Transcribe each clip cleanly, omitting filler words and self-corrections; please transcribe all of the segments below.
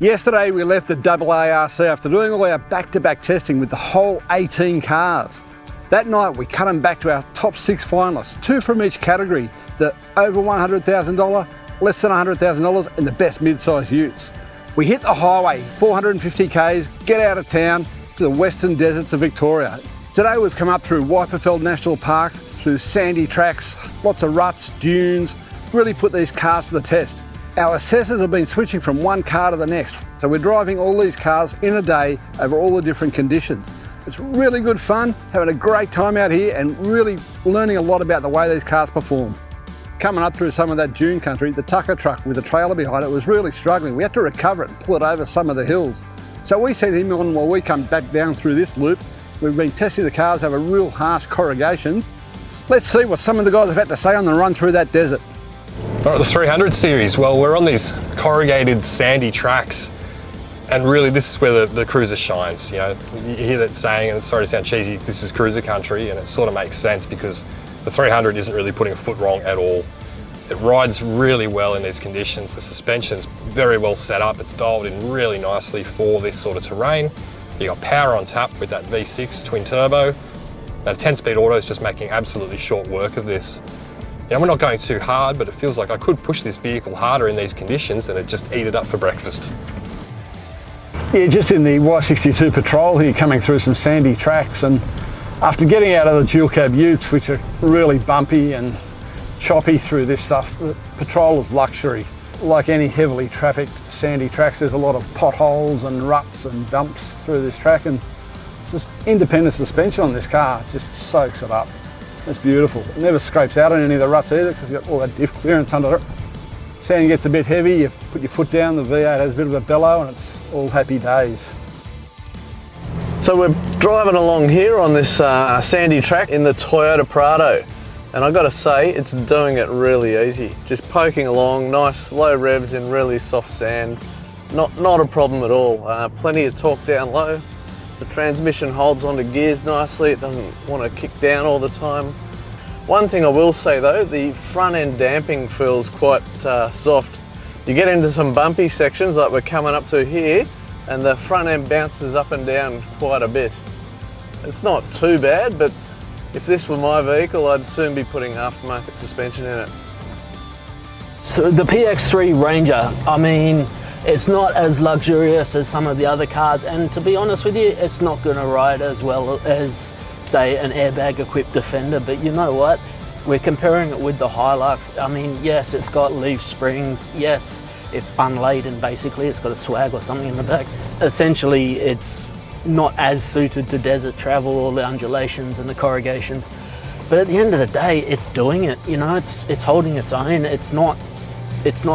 Yesterday we left the AARC after doing all our back-to-back testing with the whole 18 cars. That night we cut them back to our top 6 finalists, 2 from each category, the over $100,000, less than $100,000 and the best mid-size utes. We hit the highway, 450 k's, get out of town to the western deserts of Victoria. Today we've come up through Wyperfeld National Park, through sandy tracks, lots of ruts, dunes, really put these cars to the test. Our assessors have been switching from one car to the next, so we're driving all these cars in a day over all the different conditions. It's really good fun, having a great time out here and really learning a lot about the way these cars perform. Coming up through some of that dune country, the tucker truck with a trailer behind it was really struggling. We had to recover it and pull it over some of the hills. So we sent him on while we come back down through this loop. We've been testing the cars over real harsh corrugations. Let's see what some of the guys have had to say on the run through that desert. All right, the 300 series, well, we're on these corrugated sandy tracks, and really this is where the cruiser shines. You know, you hear that saying, and sorry to sound cheesy, this is cruiser country, and it sort of makes sense because the 300 isn't really putting a foot wrong at all. It rides really well in these conditions. The suspension's very well set up. It's dialed in really nicely for this sort of terrain. You got power on tap with that V6 twin turbo. That 10-speed auto is just making absolutely short work of this. You know, we're not going too hard, but it feels like I could push this vehicle harder in these conditions and it'd just eat it up for breakfast. Yeah, just in the Y62 patrol here, coming through some sandy tracks, and after getting out of the dual cab utes, which are really bumpy and choppy through this stuff, the patrol is luxury. Like any heavily trafficked sandy tracks, there's a lot of potholes and ruts and dumps through this track, and it's just independent suspension on this car, just soaks it up. It's beautiful. It never scrapes out on any of the ruts either because you've got all that diff clearance under it. Sand gets a bit heavy, you put your foot down, the V8 has a bit of a bellow, and it's all happy days. So we're driving along here on this sandy track in the Toyota Prado, and I've got to say it's doing it really easy. Just poking along, nice low revs in really soft sand. Not a problem at all. Plenty of torque down low. The transmission holds onto gears nicely, it doesn't want to kick down all the time. One thing I will say though, the front end damping feels quite soft. You get into some bumpy sections like we're coming up to here, and the front end bounces up and down quite a bit. It's not too bad, but if this were my vehicle, I'd soon be putting aftermarket suspension in it. So the PX3 Ranger, I mean, it's not as luxurious as some of the other cars, and to be honest with you, it's not going to ride as well as, say, an airbag equipped Defender, but you know what? We're comparing it with the Hilux. I mean, yes, it's got leaf springs, yes, it's unladen basically, it's got a swag or something in the back. Essentially, it's not as suited to desert travel or the undulations and the corrugations, but at the end of the day, it's doing it, you know, it's holding its own, it's not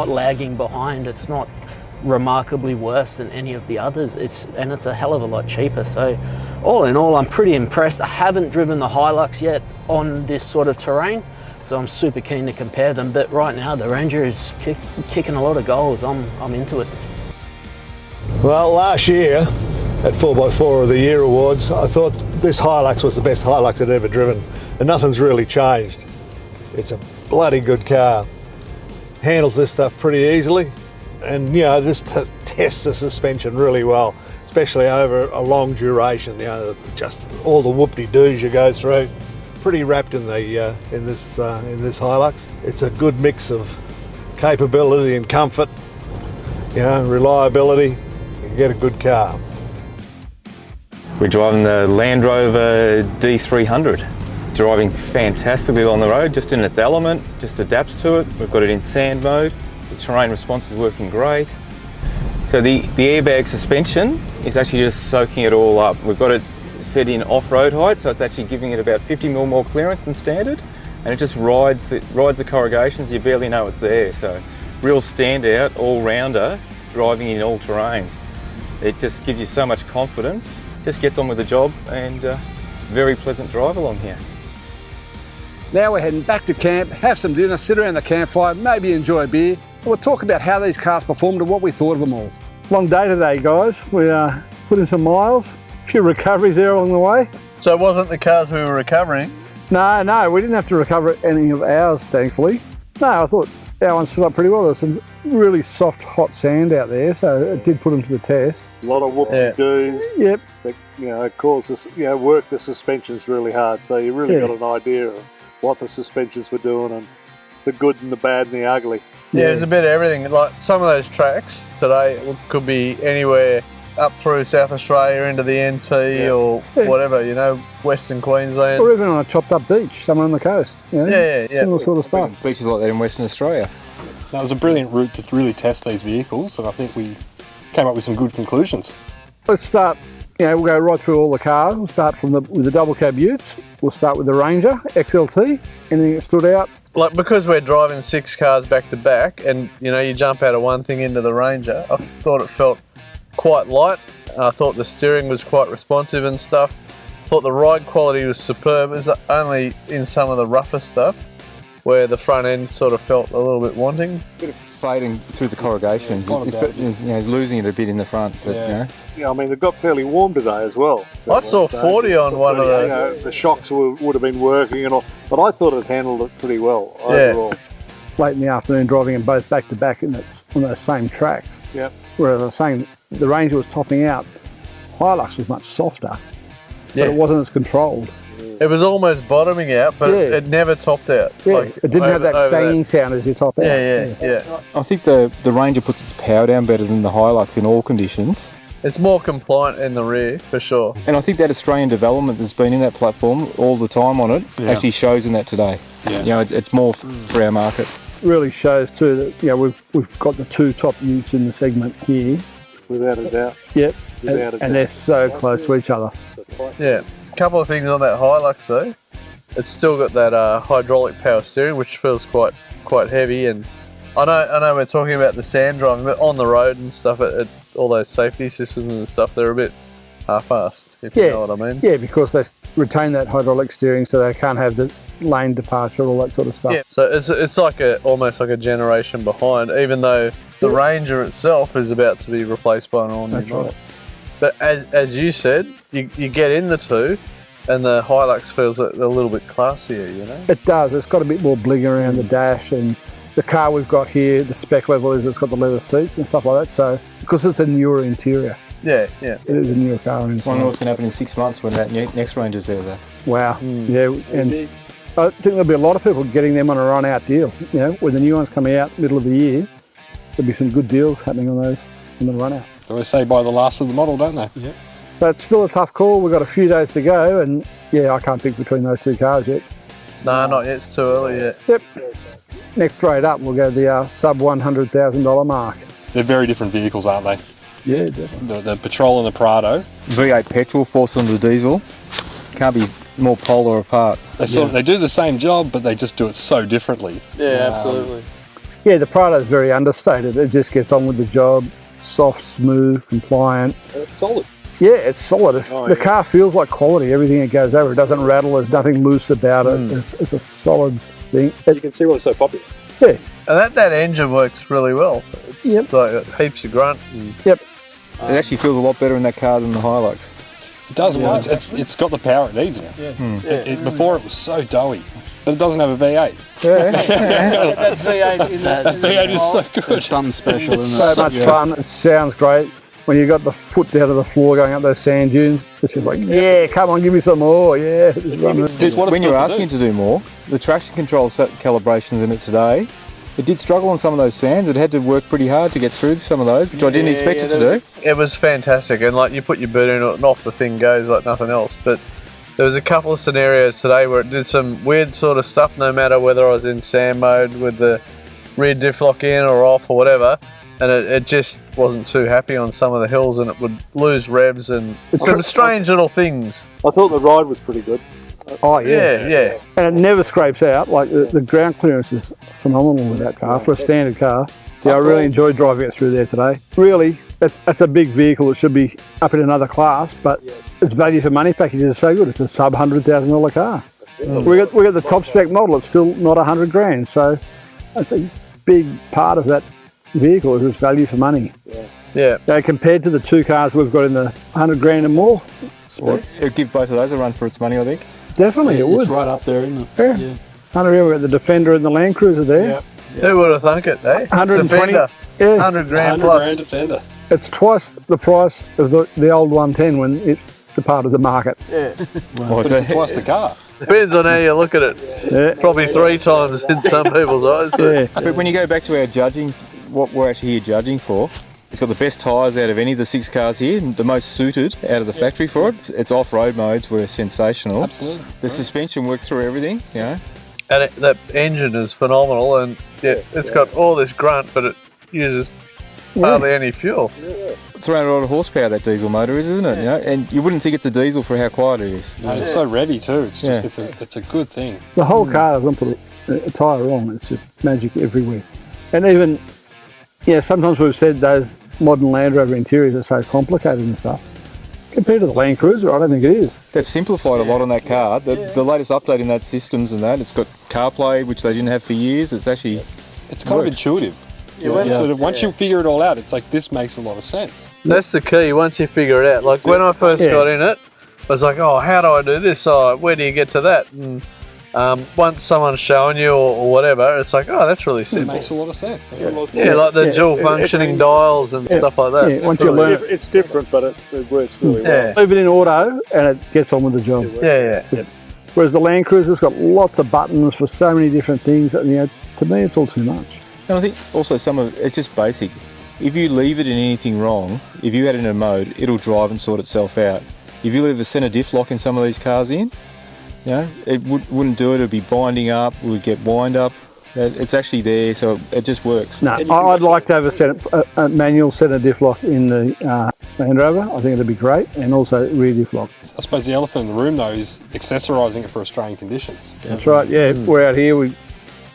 lagging behind, it's not remarkably worse than any of the others, and it's a hell of a lot cheaper. So all in all, I'm pretty impressed. I haven't driven the Hilux yet on this sort of terrain, so I'm super keen to compare them, but right now the Ranger is kicking a lot of goals. I'm into it. Well, last year at 4x4 of the Year Awards, I thought this Hilux was the best Hilux I'd ever driven, and nothing's really changed. It's a bloody good car. Handles this stuff pretty easily. And you know, this tests the suspension really well, especially over a long duration. You know, just all the whoop-de-doos you go through. Pretty wrapped in the in this Hilux. It's a good mix of capability and comfort. You know, reliability. You get a good car. We're driving the Land Rover D300. Driving fantastically on the road, just in its element, just adapts to it. We've got it in sand mode. The terrain response is working great. So the airbag suspension is actually just soaking it all up. We've got it set in off-road height, so it's actually giving it about 50mm more clearance than standard, and it just rides the corrugations. You barely know it's there. So real standout, all-rounder, driving in all terrains. It just gives you so much confidence, just gets on with the job, and very pleasant drive along here. Now we're heading back to camp, have some dinner, sit around the campfire, maybe enjoy a beer, and we'll talk about how these cars performed and what we thought of them all. Long day today, guys. We put in some miles, a few recoveries there along the way. So it wasn't the cars we were recovering? No, we didn't have to recover any of ours, thankfully. No, I thought Our one's stood up pretty well. There's some really soft, hot sand out there, so it did put them to the test. A lot of whoop-de-doos. Yep. That, it causes, work the suspensions really hard. So you really got an idea of what the suspensions were doing and the good and the bad and the ugly. Yeah, there's a bit of everything. Like some of those tracks today could be anywhere up through South Australia into the NT or whatever, Western Queensland. Or even on a chopped up beach, somewhere on the coast. Similar sort of stuff. Beaches like that in Western Australia. That was a brilliant route to really test these vehicles, and I think we came up with some good conclusions. Let's start, we'll go right through all the cars. We'll start with the double cab utes. We'll start with the Ranger XLT. Anything that stood out? Like, because we're driving 6 cars back to back and, you jump out of one thing into the Ranger, I thought it felt quite light. I thought the steering was quite responsive and stuff. Thought the ride quality was superb. It was only in some of the rougher stuff where the front end sort of felt a little bit wanting. Bit of fading through the corrugations. He's losing it a bit in the front. But, Yeah, I mean, it got fairly warm today as well. I saw 40 on one of the... the shocks would have been working and all, but I thought it handled it pretty well overall. Late in the afternoon, driving them both back to back on those same tracks. Yep. Whereas I was saying the Ranger was topping out, Hilux was much softer, but it wasn't as controlled. It was almost bottoming out, but it never topped out. Yeah, it didn't have that banging sound as you top out. Yeah. I think the Ranger puts its power down better than the Hilux in all conditions. It's more compliant in the rear, for sure. And I think that Australian development that's been in that platform all the time on it actually shows in that today. Yeah. It's more for our market. Really shows too that we've got the 2 top utes in the segment here. Without a doubt. Yep. And they're so close to each other. Yeah. A couple of things on that Hilux though. It's still got that hydraulic power steering, which feels quite heavy. And I know we're talking about the sand driving, but on the road and stuff, all those safety systems and stuff, they're a bit half-assed, if you know what I mean. Yeah, because they retain that hydraulic steering, so they can't have the lane departure, all that sort of stuff. Yeah, so it's like almost like a generation behind, even though the Ranger itself is about to be replaced by an all-new model. But as you said, you get in the 2, and the Hilux feels a little bit classier, It does. It's got a bit more bling around the dash, and the car we've got here, the spec level is it's got the leather seats and stuff like that. So because it's a newer interior. Yeah. It is a newer car. I wonder what's going to happen in 6 months when that next Ranger's there, though. Wow. Yeah, and I think there'll be a lot of people getting them on a run-out deal. When the new one's coming out middle of the year, there'll be some good deals happening on those in the run-out. They always say buy the last of the model, don't they? Yeah. So it's still a tough call. We've got a few days to go, and I can't pick between those 2 cars yet. No, not yet. It's too early yet. Yep. Next grade up, we'll go to the sub $100,000 mark. They're very different vehicles, aren't they? Yeah, definitely. The Patrol and the Prado. V8 petrol, 4-cylinder diesel. Can't be more polar apart. They do the same job, but they just do it so differently. Yeah, absolutely. Yeah, the Prado's very understated. It just gets on with the job. Soft, smooth, compliant. And it's solid. Yeah, it's solid. The car feels like quality. Everything it goes over, it doesn't rattle. There's nothing loose about it. It's a solid thing. You can see why it's so popular. Yeah. And that engine works really well. It's like heaps of grunt. Yep. It actually feels a lot better in that car than the Hilux. It does. Well, it's got the power it needs now. Before it was so doughy, but it doesn't have a V8. That V8 that V8 is so good. There's something special in it. So much fun. It sounds great. When you got the foot down to the floor going up those sand dunes, it's just like, come on, give me some more. Yeah. When you're asking to do more, the traction control calibrations in it today, it did struggle on some of those sands. It had to work pretty hard to get through some of those, which I didn't expect it to do. It was fantastic, and like you put your boot in it and off the thing goes like nothing else. But there was a couple of scenarios today where it did some weird sort of stuff, no matter whether I was in sand mode with the rear diff lock in or off or whatever. And it just wasn't too happy on some of the hills, and it would lose revs and some strange little things. I thought the ride was pretty good. Oh yeah. And it never scrapes out. Like the ground clearance is phenomenal with that car for a standard car. Yeah, I really enjoyed driving it through there today. Really, it's a big vehicle. It should be up in another class, but its value for money package is so good. It's a sub $100,000 car. We got the top spec model. It's still not $100 grand, so that's a big part of that vehicle is its value for money. Yeah. Compared to the 2 cars we've got in the 100 grand and more. It'd give both of those a run for its money, I think. Definitely, it would. It's right up there, isn't it? Yeah. 100 grand, we've got the Defender and the Land Cruiser there. Who would have thunk it, eh? 120. Defender, Yeah, 100 grand 100 plus. grand Defender. it's twice the price of the old 110 when it departed the market. Well, But it's twice the car. Depends on how you look at it. Yeah. Probably 3 times in some people's eyes. Yeah. but when you go back to our judging, what we're actually here judging for, it's got the best tyres out of any of the 6 cars here, the most suited out of the factory for it. Its off-road modes were sensational. Absolutely. The suspension worked through everything, you know. And that engine is phenomenal, and it's got all this grunt, but it uses hardly any fuel. 300 odd horsepower that diesel motor is, isn't it? You know? And you wouldn't think it's a diesel for how quiet it is. And it's so revvy too. It's just it's a good thing. The whole car doesn't put a tyre wrong. It's just magic everywhere. And even, sometimes we've said those modern Land Rover interiors are so complicated and stuff. Compared to the Land Cruiser, I don't think it is. They've simplified a lot on that car. The latest update in that systems and that, it's got CarPlay, which they didn't have for years. It's actually It's kind of intuitive. Sort of once you figure it all out, it's like this makes a lot of sense. That's the key, once you figure it out. Like when I first got in it, I was like, oh, how do I do this? Oh, where do you get to that? And once someone's showing you or whatever, it's like, oh, that's really It simple. makes a lot of sense. Yeah, like the dual functioning dials and stuff like that. Yeah, once you learn it, It's different, but it works really well. Yeah, leave it in auto and it gets on with the job. yeah. Whereas the Land Cruiser's got lots of buttons for so many different things. And, to me, it's all too much. And I think also some of it's just basic. If you leave it in anything wrong, if you had it in a mode, it'll drive and sort itself out. If you leave a centre diff lock in some of these cars in, it wouldn't do it. It'd be binding up. It would get wind up. It's actually there, so it just works. No, I'd like to have a manual centre diff lock in the Land Rover. I think it'd be great, and also rear diff lock. I suppose the elephant in the room though is accessorising it for Australian conditions. That's right. Yeah, we're out here. We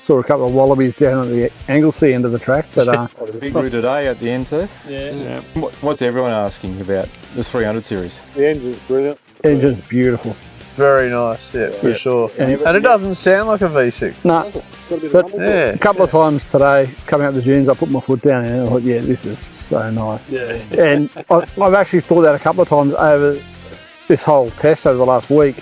saw a couple of wallabies down at the Anglesey end of the track, but The big route today at the end too. Yeah. What's everyone asking about the 300 series? The engine's brilliant. engine's beautiful. Very nice, for sure. And it doesn't sound like a V6. No, It's got a bit of but rumble to it. a couple of times today, coming out the dunes, I put my foot down and I thought, yeah, this is so nice. Yeah. And I've actually thought that a couple of times over this whole test over the last week.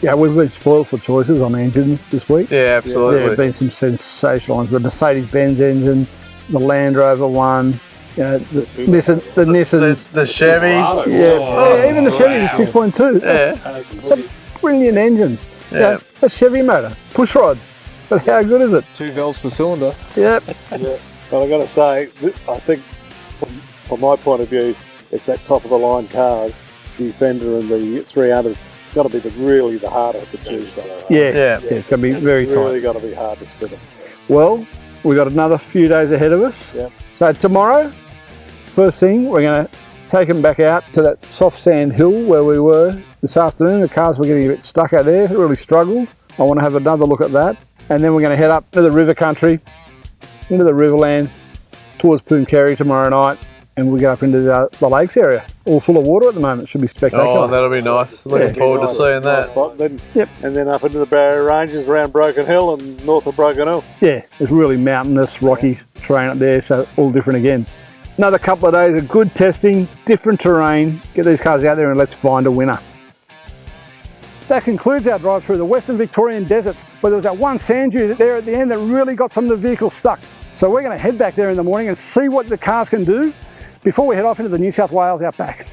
Yeah, we've been spoiled for choices on engines this week. Yeah, absolutely. There have been some sensational ones. The Mercedes-Benz engine, the Land Rover one, the Nissans. The Chevy. Even the Chevy is 6.2. Yeah. Some brilliant engines. Yeah. A Chevy motor, push rods. But how good is it? 2 valves per cylinder. Yep. But I've got to say, I think from my point of view, it's that top of the line cars, the Defender and the 300. It's got to be really the hardest to choose from. Yeah. It's going to be very It's really tight. got to be hard to split them. Well, we've got another few days ahead of us. Yep. So tomorrow, first thing, we're going to take them back out to that soft sand hill where we were this afternoon. The cars were getting a bit stuck out there, really struggled. I want to have another look at that. And then we're going to head up to the river country, into the Riverland, towards Pooncarie tomorrow night. And we go up into the lakes area, all full of water at the moment. Should be spectacular. Oh, that'll be nice. Looking forward to seeing that. Spot. Then, Yep. And then up into the Barrier Ranges around Broken Hill and north of Broken Hill. Yeah, it's really mountainous, rocky terrain up there, so all different again. Another couple of days of good testing, different terrain. Get these cars out there and let's find a winner. That concludes our drive through the Western Victorian deserts, where there was that one sand dune there at the end that really got some of the vehicles stuck. So we're going to head back there in the morning and see what the cars can do before we head off into the New South Wales outback.